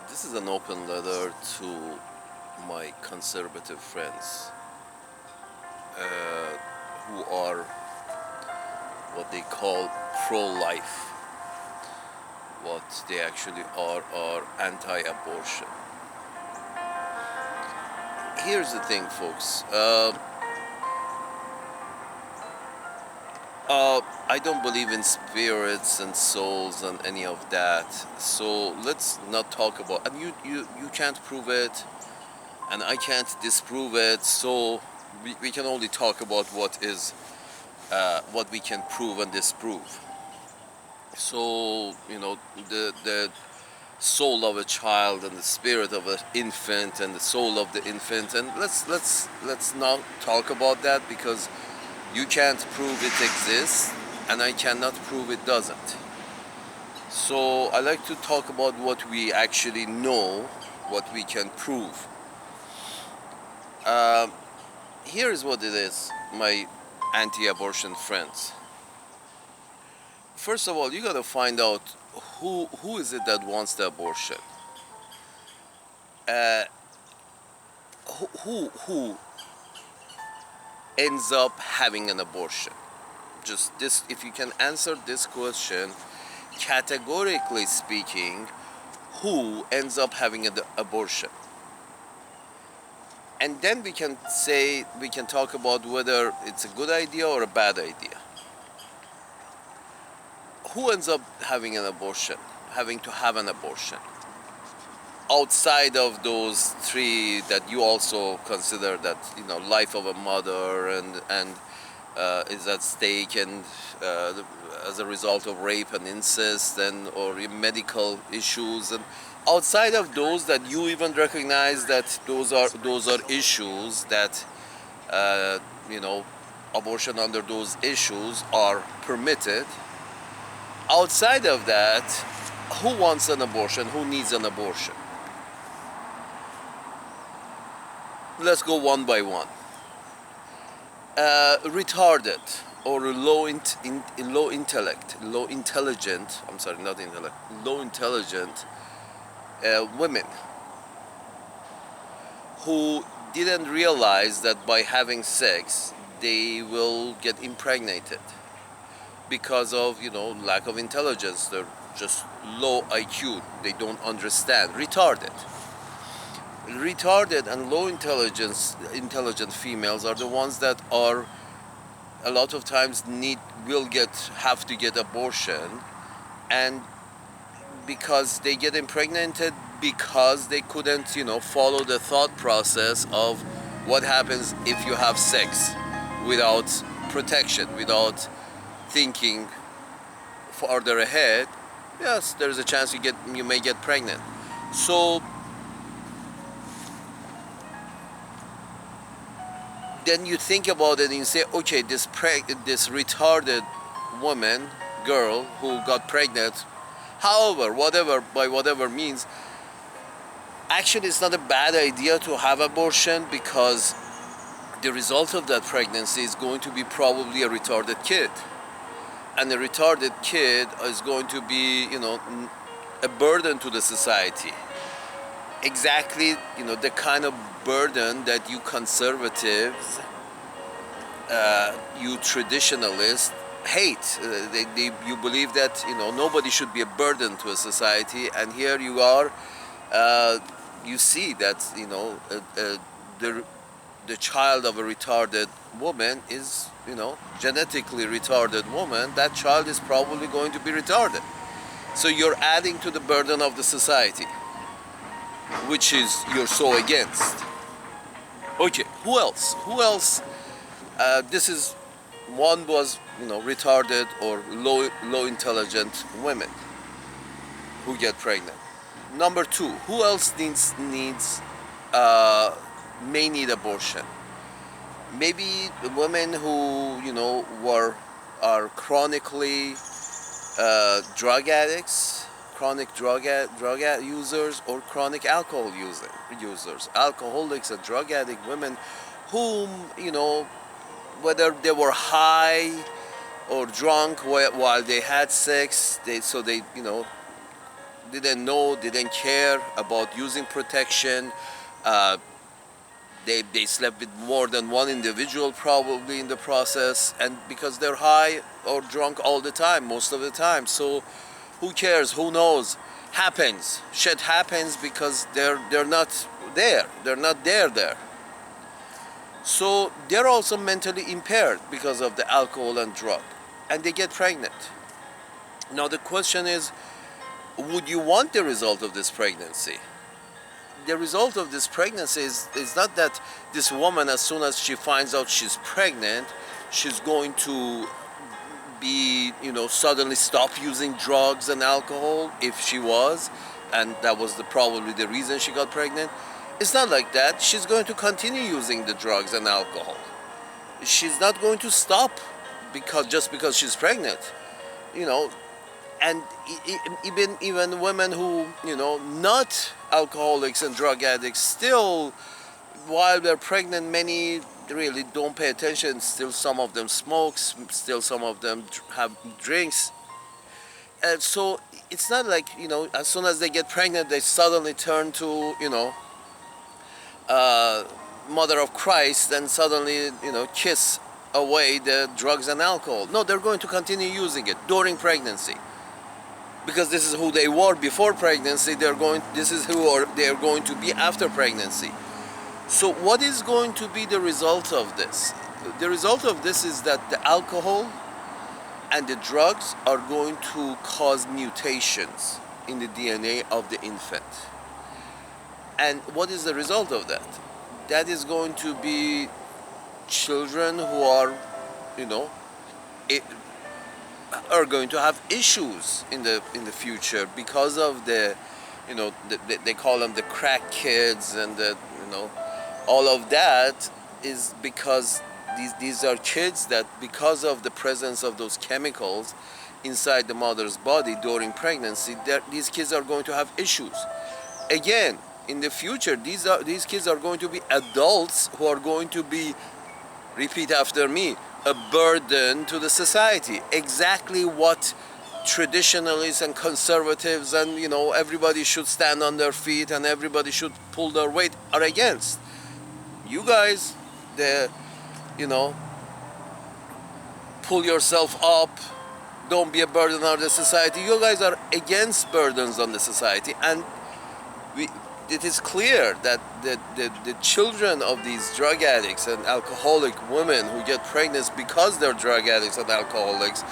This is an open letter to my conservative friends who are what they call pro-life. What they actually are anti-abortion. Here's the thing, folks. I don't believe in spirits and souls and any of that. So let's not talk about. And you can't prove it, and I can't disprove it. So we can only talk about what we can prove and disprove. So the soul of a child and the spirit of an infant and the soul of the infant, and let's not talk about that because you can't prove it exists and I cannot prove it doesn't. So I like to talk about what we actually know, what we can prove. Um, Here is what it is, my anti-abortion friends. First of all, you gotta find out who is it that wants the abortion. Uh, who ends up having an abortion? Just this, if you can answer this question, categorically speaking, who ends up having an abortion? And then we can talk about whether it's a good idea or a bad idea. Who ends up having an abortion, having to have an abortion? Outside of those three that you also consider that, life of a mother and is at stake, and as a result of rape and incest and or medical issues, and outside of those that you even recognize that those are issues that abortion under those issues are permitted. Outside of that, who wants an abortion? Who needs an abortion? Let's go one by one. Retarded or low intelligent. I'm sorry, not intellect. Low intelligent women who didn't realize that by having sex they will get impregnated because of lack of intelligence. They're just low IQ. They don't understand. Retarded and low intelligent females are the ones that are a lot of times have to get abortion, and because they get impregnated because they couldn't follow the thought process of what happens if you have sex without protection, without thinking farther ahead. Yes, there's a chance you may get pregnant. So then you think about it and you say, okay, this retarded girl who got pregnant, however, by whatever means, actually it's not a bad idea to have abortion, because the result of that pregnancy is going to be probably a retarded kid. And a retarded kid is going to be, a burden to the society. Exactly, the kind of burden that you conservatives, you traditionalists hate. You believe that nobody should be a burden to a society, and here you are. You see that the child of a retarded woman is genetically retarded woman. That child is probably going to be retarded. So you're adding to the burden of the society, which is you're so against. Okay, who else? This is one was retarded or low intelligent women who get pregnant. Number two, who else may need abortion? Maybe women who are chronically drug addicts, chronic drug users, or chronic alcohol users, alcoholics and drug addict women, whom whether they were high or drunk while they had sex, didn't know, didn't care about using protection. Uh, they slept with more than one individual probably in the process, and because they're high or drunk all the time, most of the time. So who cares? Who knows? Happens. Shit happens because they're not there. They're not there. So they're also mentally impaired because of the alcohol and drug, and they get pregnant. Now the question is, would you want the result of this pregnancy? The result of this pregnancy is not that this woman, as soon as she finds out she's pregnant, she's going to be, suddenly stop using drugs and alcohol if she was, and that was probably the reason she got pregnant. It's not like that. She's going to continue using the drugs and alcohol. She's not going to stop just because she's pregnant, you know. And even women who, not alcoholics and drug addicts, still, while they're pregnant, many really don't pay attention. Still, some of them smoke. Still, some of them have drinks. And so it's not like, as soon as they get pregnant, they suddenly turn to, Mother of Christ and suddenly, kiss away the drugs and alcohol. No, they're going to continue using it during pregnancy, because this is who they were before pregnancy. This is who they're going to be after pregnancy. So what is going to be the result of this? The result of this is that the alcohol and the drugs are going to cause mutations in the DNA of the infant. And what is the result of that? That is going to be children who are, are going to have issues in the future because of they call them the crack kids, and all of that is because these are kids that, because of the presence of those chemicals inside the mother's body during pregnancy, these kids are going to have issues. Again, in the future, these kids are going to be adults who are going to be, repeat after me, a burden to the society. Exactly what traditionalists and conservatives and everybody should stand on their feet and everybody should pull their weight are against. You guys, pull yourself up, don't be a burden on the society. You guys are against burdens on the society, and it is clear that the children of these drug addicts and alcoholic women who get pregnant because they're drug addicts and alcoholics,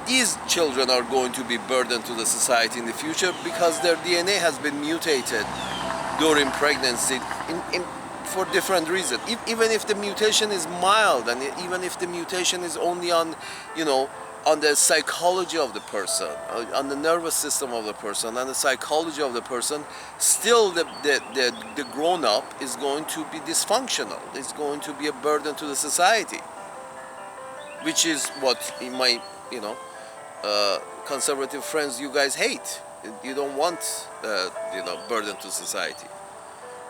these children are going to be burdened to the society in the future because their DNA has been mutated during pregnancy for different reasons. Even if the mutation is mild, and even if the mutation is only on the psychology of the person, on the nervous system of the person, on the psychology of the person, still the grown-up is going to be dysfunctional. It's going to be a burden to the society, which is what my conservative friends, you guys hate. You don't want burden to society.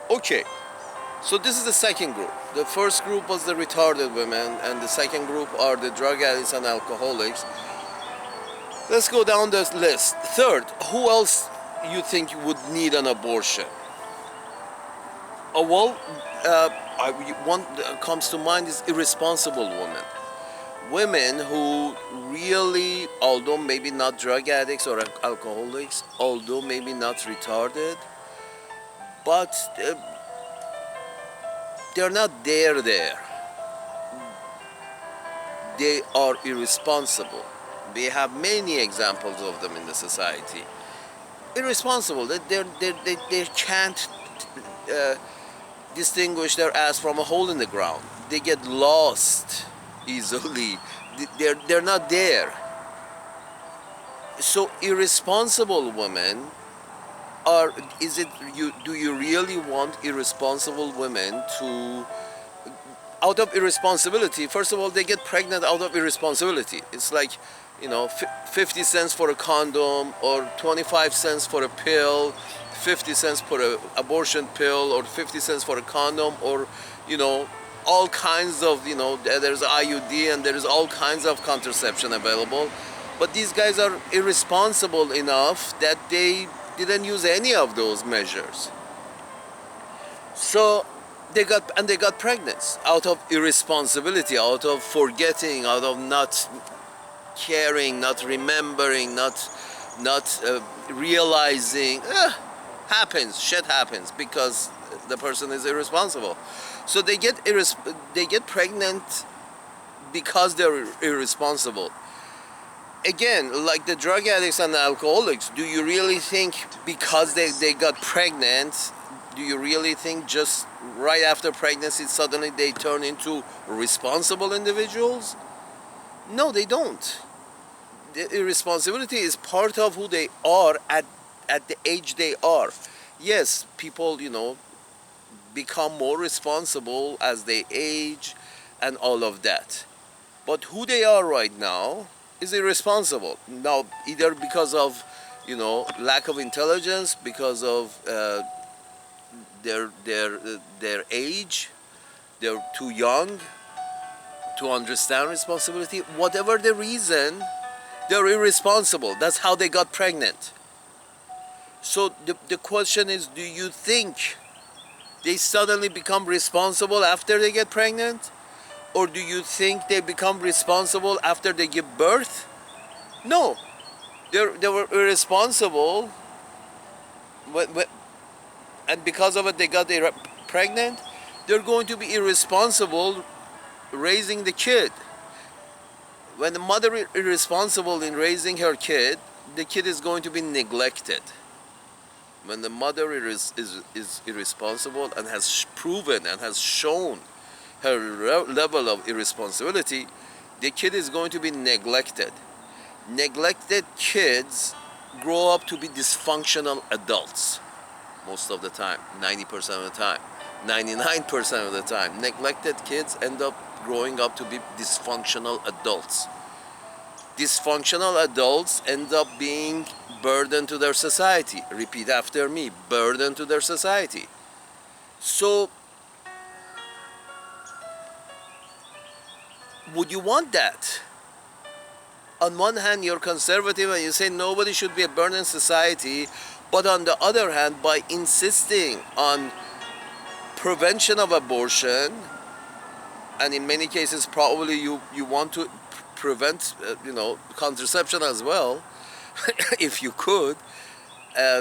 Okay, so this is the second group. The first group was the retarded women, and the second group are the drug addicts and alcoholics. Let's go down the list. Third, who else you think would need an abortion? One that comes to mind is irresponsible women. Women who really, although maybe not drug addicts or alcoholics, although maybe not retarded, but they're not there. They are irresponsible. We have many examples of them in the society. Irresponsible. They can't distinguish their ass from a hole in the ground. They get lost easily. They're not there. So irresponsible women do you really want irresponsible women to, out of irresponsibility? First of all, they get pregnant out of irresponsibility. It's like 50 cents for a condom, or 25 cents for a pill, 50 cents for an abortion pill, or 50 cents for a condom, or all kinds of there's IUD and there's all kinds of contraception available. But these guys are irresponsible enough that they didn't use any of those measures. So they got pregnant out of irresponsibility, out of forgetting, out of not caring, not remembering, not realizing. Happens, shit happens because the person is irresponsible. So they get pregnant because they're irresponsible. Again, like the drug addicts and the alcoholics, do you really think because they got pregnant, do you really think just right after pregnancy suddenly they turn into responsible individuals? No, they don't. The irresponsibility is part of who they are at the age they are. Yes, people, become more responsible as they age and all of that. But who they are right now is irresponsible. Now, either because of, lack of intelligence, because of their age, they're too young to understand responsibility. Whatever the reason, they're irresponsible. That's how they got pregnant. So the question is, do you think they suddenly become responsible after they get pregnant? Or do you think they become responsible after they give birth? No. They were irresponsible, and because of it they got pregnant. They're going to be irresponsible raising the kid. When the mother is irresponsible in raising her kid, the kid is going to be neglected. When the mother is irresponsible and has proven and has shown her level of irresponsibility, the kid is going to be neglected. Neglected kids grow up to be dysfunctional adults most of the time, 90% of the time, 99% of the time. Neglected kids end up growing up to be dysfunctional adults. Dysfunctional adults end up being burden to their society. Repeat after me, burden to their society. So, would you want that? On one hand, you're conservative and you say nobody should be a burden in society, but on the other hand, by insisting on prevention of abortion, and in many cases probably you want to prevent contraception as well, if you could.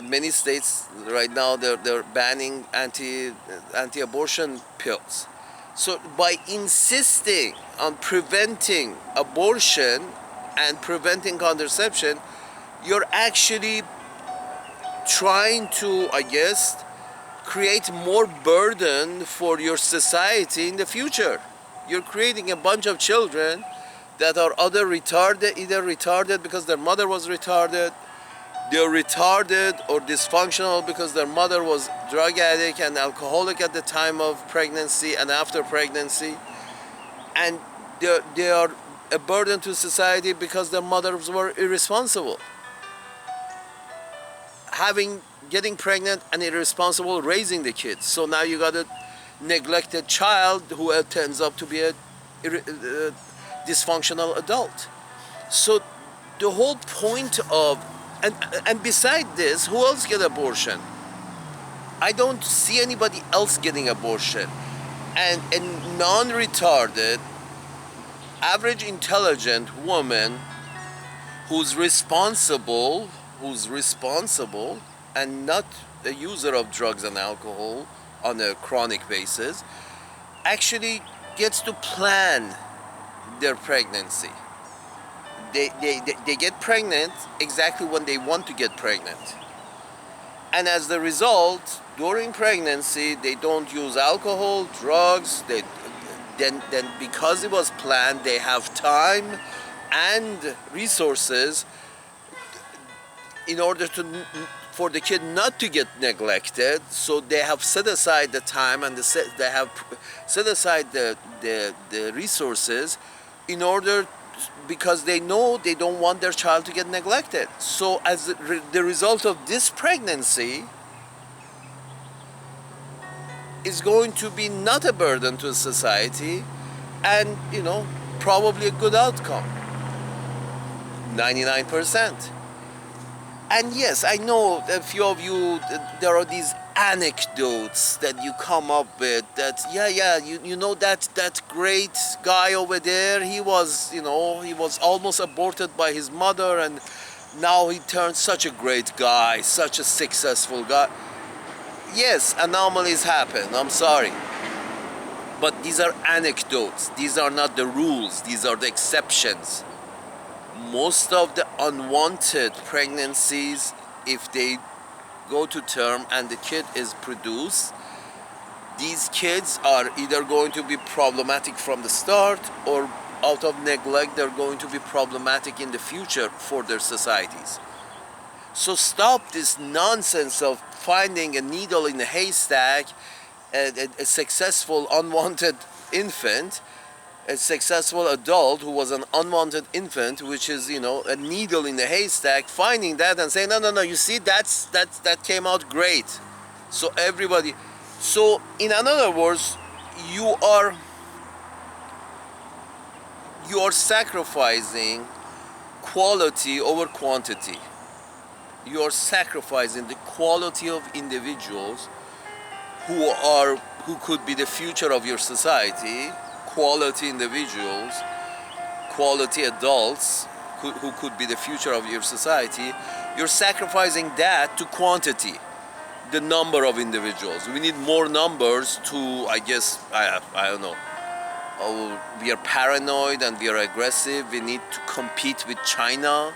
Many states right now they're banning anti-abortion pills. So by insisting on preventing abortion and preventing contraception, you're actually trying to, I guess, create more burden for your society in the future. You're creating a bunch of children that are either retarded because their mother was retarded, they're retarded or dysfunctional because their mother was drug addict and alcoholic at the time of pregnancy and after pregnancy, and they are a burden to society because their mothers were irresponsible. Getting pregnant and irresponsible raising the kids. So now you got a neglected child who ends up to be a dysfunctional adult. So the whole point of, and beside this, who else get abortion? I don't see anybody else getting abortion. And a non-retarded, average intelligent woman who's responsible and not a user of drugs and alcohol on a chronic basis, actually gets to plan their pregnancy. They get pregnant exactly when they want to get pregnant. And as the result, during pregnancy, they don't use alcohol, drugs. Then because it was planned, they have time and resources in order for the kid not to get neglected. So they have set aside the time and they have set aside the resources in order, because they know they don't want their child to get neglected. So as the result of this pregnancy is going to be not a burden to society and, probably a good outcome. 99%. And yes, I know a few of you, there are these anecdotes that you come up with that, you know that great guy over there, he was, he was almost aborted by his mother and now he turned such a great guy, such a successful guy. Yes, anomalies happen, I'm sorry. But these are anecdotes, these are not the rules, these are the exceptions. Most of the unwanted pregnancies, if they go to term and the kid is produced, these kids are either going to be problematic from the start or out of neglect they're going to be problematic in the future for their societies. So stop this nonsense of finding a needle in a haystack, a successful unwanted infant, a successful adult who was an unwanted infant, which is, a needle in the haystack, finding that and saying, no, you see, that came out great. So everybody, so in other words, you are sacrificing quality over quantity. You are sacrificing the quality of individuals who could be the future of your society, quality individuals, quality adults who could be the future of your society. You're sacrificing that to quantity, the number of individuals. We need more numbers to, I guess, I don't know. Oh, we are paranoid and we are aggressive. We need to compete with China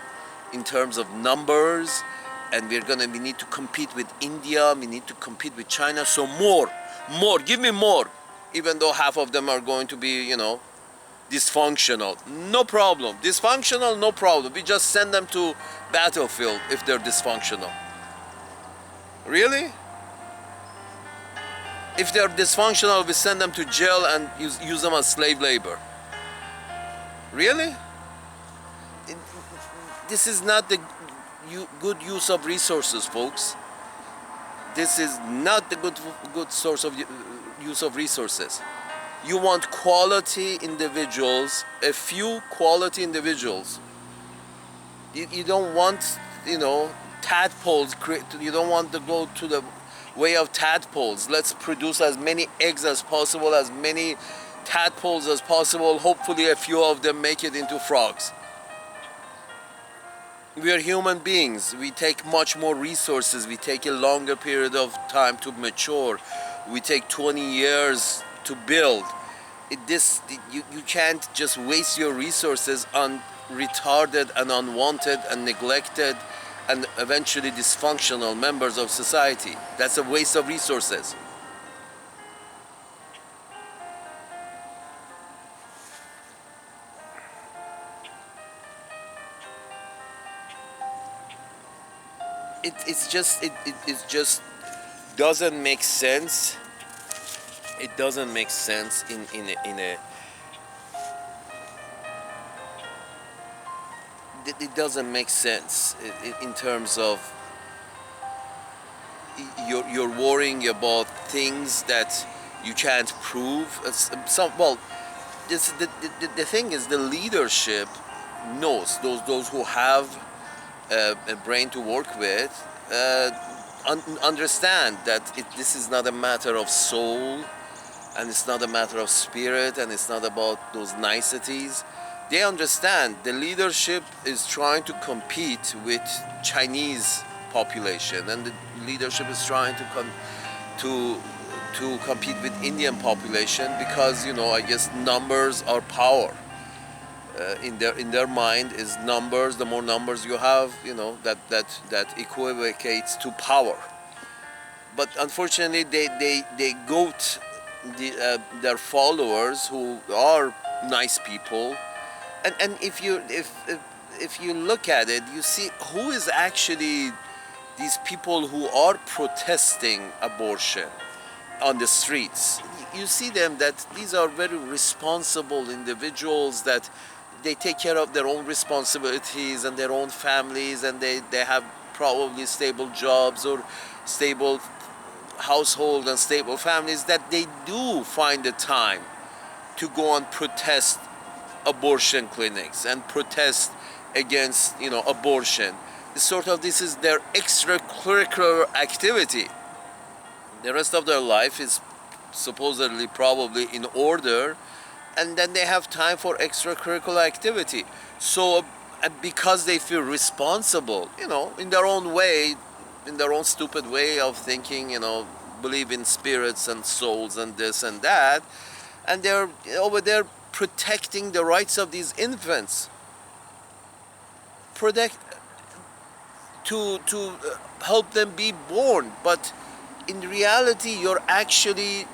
in terms of numbers, and we need to compete with India. We need to compete with China. So more, give me more. Even though half of them are going to be, dysfunctional. No problem. Dysfunctional, no problem. We just send them to battlefield if they're dysfunctional. Really? If they're dysfunctional, we send them to jail and use them as slave labor. Really? This is not the good use of resources, folks. This is not the good source of use of resources. You want quality individuals, a few quality individuals. You don't want, tadpoles. You don't want to go to the way of tadpoles. Let's produce as many eggs as possible, as many tadpoles as possible. Hopefully a few of them make it into frogs. We are human beings. We take much more resources. We take a longer period of time to mature. We take 20 years to build. You can't just waste your resources on retarded and unwanted and neglected and eventually dysfunctional members of society. That's a waste of resources. It just doesn't make sense. It doesn't make sense it doesn't make sense in terms of you're worrying about things that you can't prove. The thing is, the leadership knows, those who have a brain to work with, understand that this is not a matter of soul, and it's not a matter of spirit, and it's not about those niceties. They understand the leadership is trying to compete with Chinese population, and the leadership is trying to compete with Indian population because, I guess numbers are power. In their mind is numbers. The more numbers you have, that equivocates to power. But unfortunately, they goat their followers who are nice people. And if you look at it, you see who is actually these people who are protesting abortion on the streets. You see them, that these are very responsible individuals, that they take care of their own responsibilities and their own families, and they have probably stable jobs or stable household and stable families, that they do find the time to go and protest abortion clinics and protest against, abortion. It's sort of, this is their extracurricular activity. The rest of their life is supposedly probably in order, and then they have time for extracurricular activity. So because they feel responsible, in their own way, in their own stupid way of thinking, believe in spirits and souls and this and that, and they're over there protecting the rights of these infants, protect to help them be born. But in reality, you're actually,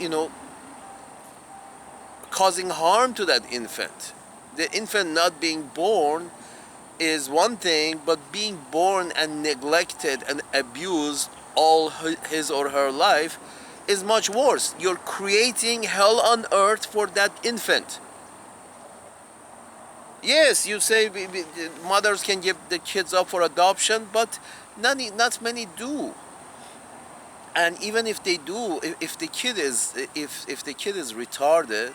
causing harm to that infant. The infant not being born is one thing, but being born and neglected and abused all his or her life is much worse. You're creating hell on earth for that infant. Yes, you say mothers can give the kids up for adoption, but not many do. And even if they do, if the kid is retarded,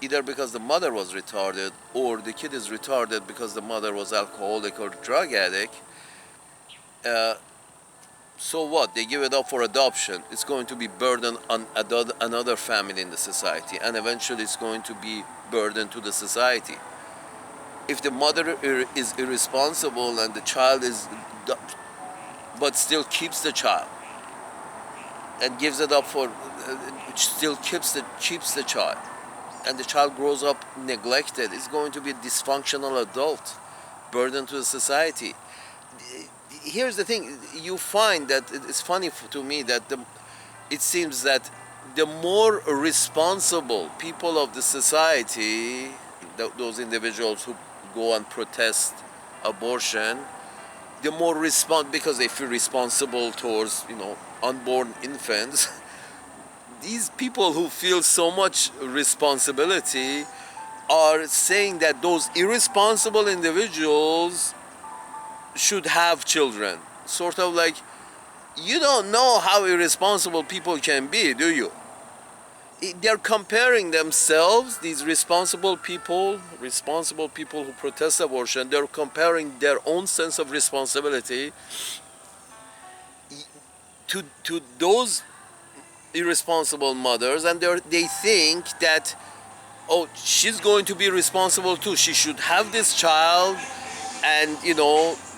either because the mother was retarded or the kid is retarded because the mother was alcoholic or drug addict, so what? They give it up for adoption. It's going to be burden on another family in the society, and eventually it's going to be burden to the society. If the mother is irresponsible and the child is, but still keeps the child and gives it up for, still keeps the child, and the child grows up neglected, it's going to be a dysfunctional adult, burden to the society. Here's the thing, you find that it's funny to me that it seems that the more responsible people of the society, those individuals who go and protest abortion, the more because they feel responsible towards, unborn infants. These people who feel so much responsibility are saying that those irresponsible individuals should have children. Sort of like, you don't know how irresponsible people can be, do you? They're comparing themselves, these responsible people who protest abortion, they're comparing their own sense of responsibility to those irresponsible mothers, and they think that, oh, she's going to be responsible too. She should have this child, and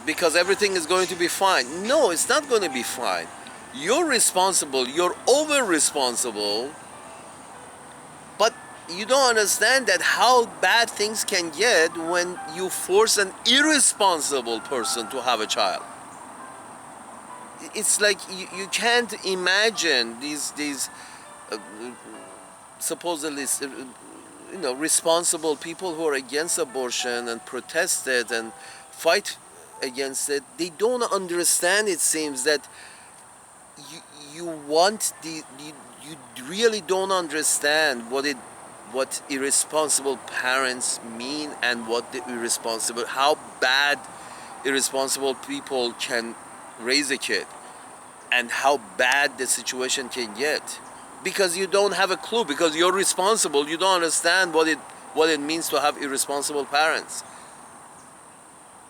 because everything is going to be fine. No, it's not going to be fine. You're responsible. You're over responsible. But you don't understand that how bad things can get when you force an irresponsible person to have a child. It's like you can't imagine these supposedly responsible people who are against abortion and protest it and fight against it. They don't understand, it seems, that you really don't understand what irresponsible parents mean, and how bad irresponsible people can raise a kid, and how bad the situation can get, because you don't have a clue, because you're responsible. You don't understand what it means to have irresponsible parents.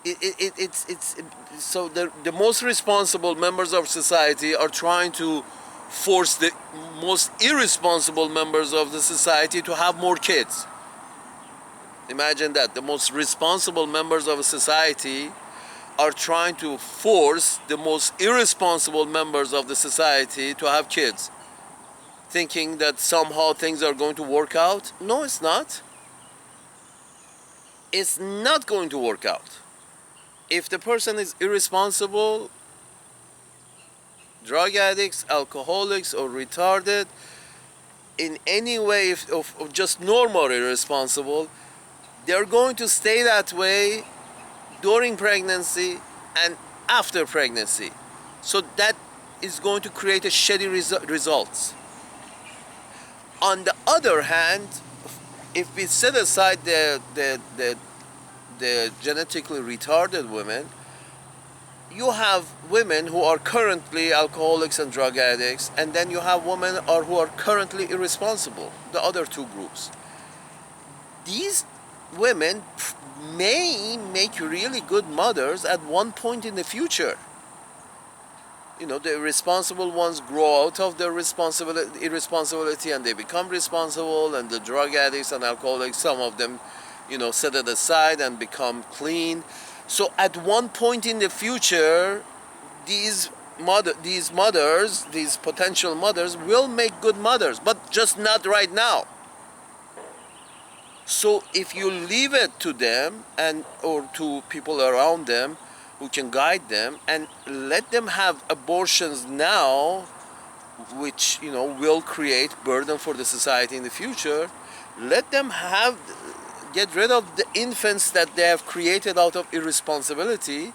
It's so the most responsible members of society are trying to force the most irresponsible members of the society to have more kids. Imagine that. The most responsible members of a society are trying to force the most irresponsible members of the society to have kids, thinking that somehow things are going to work out. No, it's not. It's not going to work out. If the person is irresponsible, drug addicts, alcoholics, or retarded, in any way of just normal irresponsible, they're going to stay that way during pregnancy and after pregnancy. So that is going to create a shitty results. On the other hand, if we set aside the genetically retarded women, you have women who are currently alcoholics and drug addicts, and then you have women who are currently irresponsible, the other two groups. These women may make really good mothers at one point in the future. You know, the irresponsible ones grow out of their irresponsibility and they become responsible, and the drug addicts and alcoholics, some of them, you know, set it aside and become clean. So at one point in the future, these mothers, these potential mothers will make good mothers, but just not right now. So if you leave it to them and or to people around them who can guide them and let them have abortions now, which, you know, will create burden for the society in the future, let them get rid of the infants that they have created out of irresponsibility,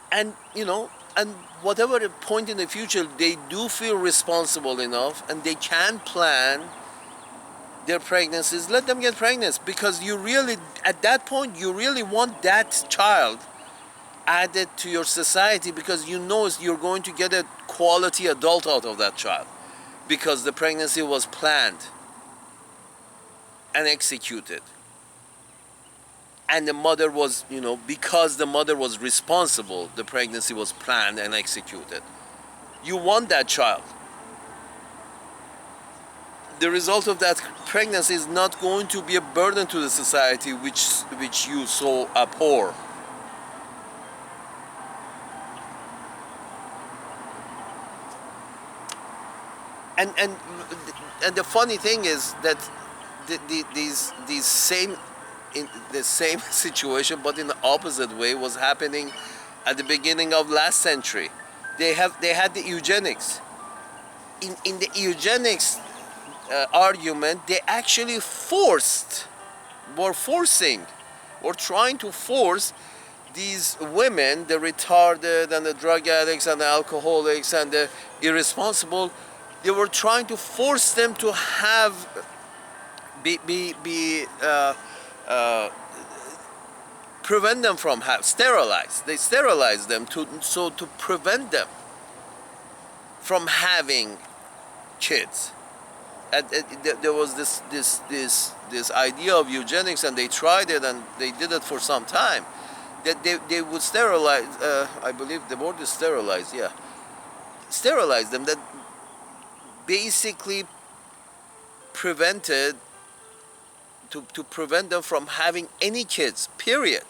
and, you know, and whatever point in the future they do feel responsible enough and they can plan their pregnancies, let them get pregnant, because you really, at that point, you really want that child added to your society, because you know you're going to get a quality adult out of that child, because the pregnancy was planned and executed, and the mother was, you know, because the mother was responsible, the pregnancy was planned and executed. You want that child. The result of that pregnancy is not going to be a burden to the society which you so abhor. And the funny thing is that these same, in the same situation but in the opposite way, was happening at the beginning of last century. They had the eugenics. In the eugenics argument, they actually were trying to force these women, the retarded and the drug addicts and the alcoholics and the irresponsible, they were trying to force them to prevent them from sterilized. They sterilized them to prevent them from having kids. And there was this idea of eugenics, and they tried it and they did it for some time, that they would sterilize, I believe the word is sterilize, yeah, sterilize them, that basically prevented, to prevent them from having any kids, period.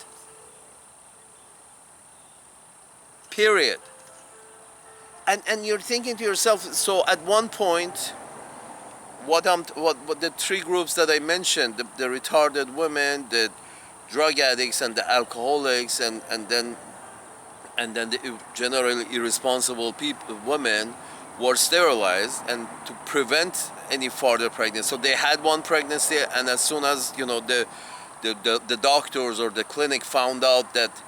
And you're thinking to yourself, so at one point, what the three groups that I mentioned, the retarded women, the drug addicts and the alcoholics, and then the generally irresponsible women were sterilized, and to prevent any further pregnancy. So they had one pregnancy, and as soon as, you know, the doctors or the clinic found out that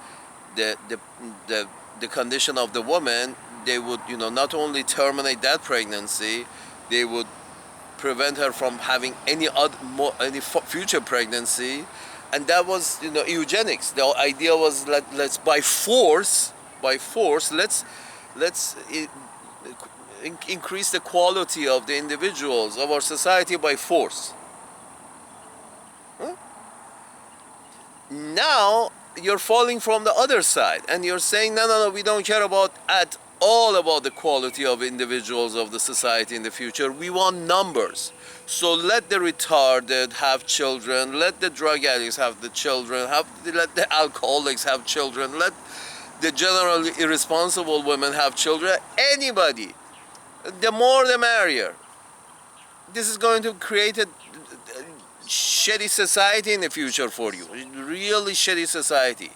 the condition of the woman, they would, you know, not only terminate that pregnancy, they would prevent her from having any future pregnancy. And that was, you know, eugenics. The idea was, let's by force, let's increase the quality of the individuals of our society by force. Huh? Now you're falling from the other side, and you're saying, no, we don't care at all about the quality of individuals of the society in the future. We want numbers. So let the retarded have children, let the drug addicts have the children, let the alcoholics have children, let the generally irresponsible women have children. Anybody, the more the merrier. This is going to create a shitty society in the future for you, really shitty society.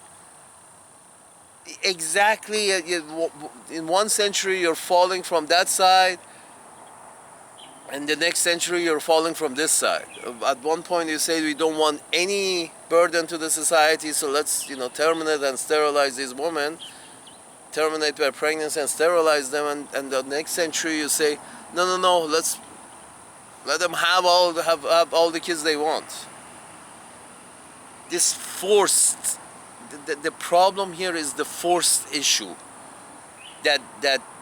Exactly, in one century you're falling from that side, and the next century you're falling from this side. At one point you say we don't want any burden to the society, so let's, you know, terminate and sterilize these women, terminate their pregnancy and sterilize them, and the next century you say no, let's let them have all the kids they want. This forced, the problem here is the forced issue, that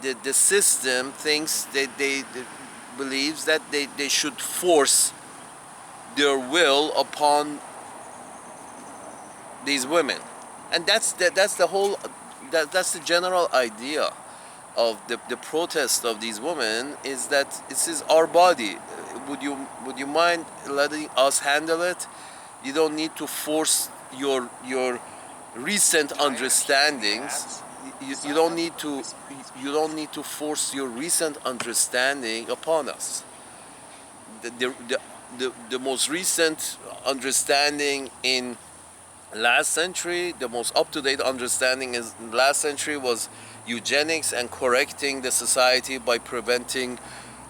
the system thinks that they believes that they should force their will upon these women. And that's the whole, that's the general idea of the protest of these women, is that this is our body. Would you mind letting us handle it? You don't need to force your recent understandings. You don't need to, force your recent understanding upon us. The most recent understanding in last century, the most up-to-date understanding is last century was eugenics and correcting the society by preventing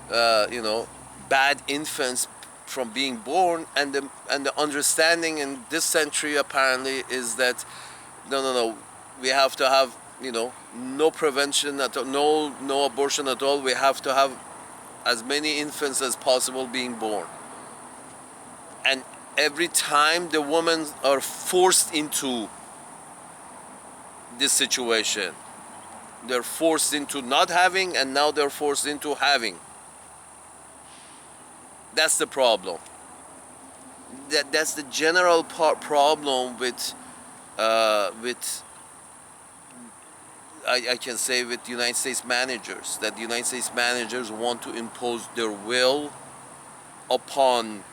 bad infants from being born. And the understanding in this century apparently is that no, we have to have no prevention at all, no abortion at all. We have to have as many infants as possible being born. And every time the women are forced into this situation, they're forced into not having, and now they're forced into having. That's the problem. That's the general problem with I can say with United States managers, that the United States managers want to impose their will upon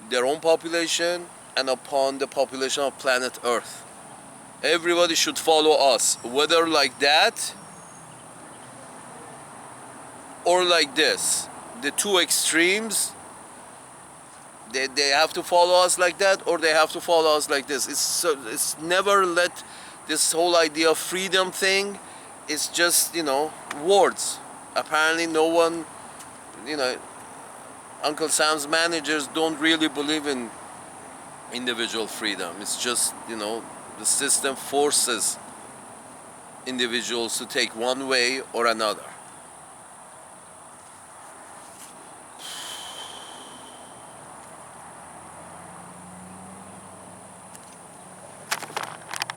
their own population and upon the population of planet Earth. Everybody should follow us, whether like that or like this. The two extremes, they have to follow us like that, or they have to follow us like this. It's never let this whole idea of freedom thing. It's just words. Apparently, no one, Uncle Sam's managers don't really believe in individual freedom. It's just the system forces individuals to take one way or another.